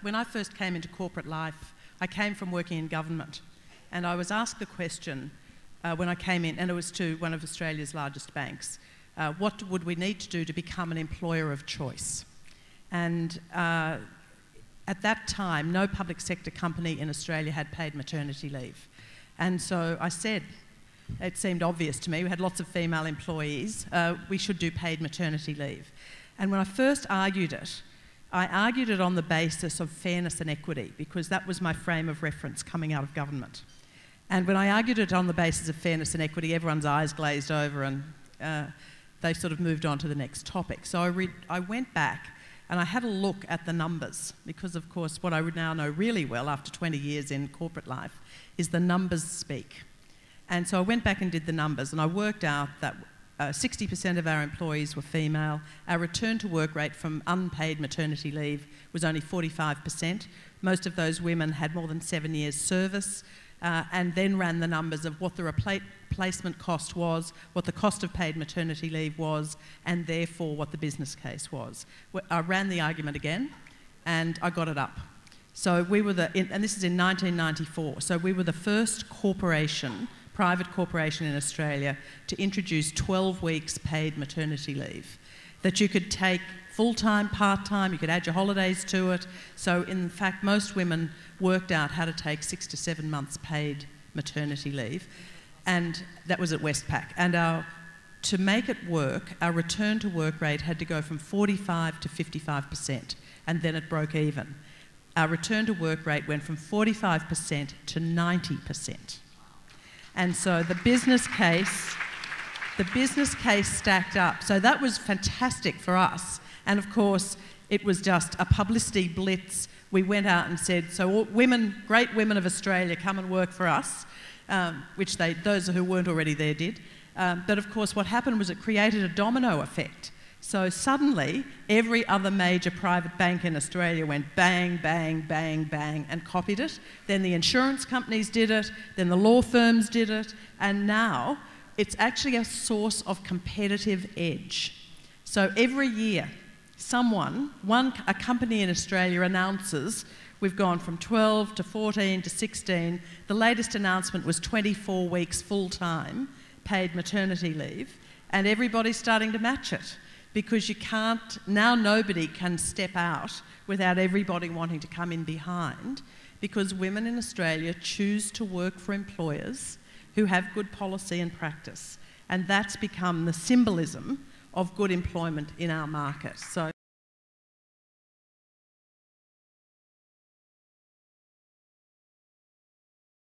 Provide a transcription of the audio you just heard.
When I first came into corporate life, I came from working in government, and I was asked the question when I came in, and it was to one of Australia's largest banks, what would we need to do to become an employer of choice? And at that time, no public sector company in Australia had paid maternity leave. And so I said, it seemed obvious to me, we had lots of female employees, we should do paid maternity leave. And when I first argued it, I argued it on the basis of fairness and equity, because that was my frame of reference coming out of government. And when I argued it on the basis of fairness and equity, everyone's eyes glazed over and they sort of moved on to the next topic. So I went back and I had a look at the numbers, because of course what I would now know really well after 20 years in corporate life is the numbers speak. And so I went back and did the numbers, and I worked out that 60% of our employees were female. Our return to work rate from unpaid maternity leave was only 45%. Most of those women had more than 7 years service, and then ran the numbers of what the replacement cost was, what the cost of paid maternity leave was, and therefore what the business case was. I ran the argument again, and I got it up. So we were and this is in 1994, so we were the first private corporation in Australia to introduce 12 weeks paid maternity leave, that you could take full-time, part-time, you could add your holidays to it. So in fact, most women worked out how to take 6 to 7 months paid maternity leave, and that was at Westpac. And to make it work, our return to work rate had to go from 45 to 55%, and then it broke even. Our return to work rate went from 45% to 90%. And so the business case stacked up. So that was fantastic for us. And of course, it was just a publicity blitz. We went out and said, so all women, great women of Australia, come and work for us, which those who weren't already there did. But of course, what happened was it created a domino effect. So suddenly, every other major private bank in Australia went bang, bang, bang, bang, and copied it. Then the insurance companies did it, then the law firms did it, and now it's actually a source of competitive edge. So every year, a company in Australia announces, we've gone from 12 to 14 to 16. The latest announcement was 24 weeks full-time paid maternity leave, and everybody's starting to match it. Because now nobody can step out without everybody wanting to come in behind, because women in Australia choose to work for employers who have good policy and practice. And that's become the symbolism of good employment in our market. So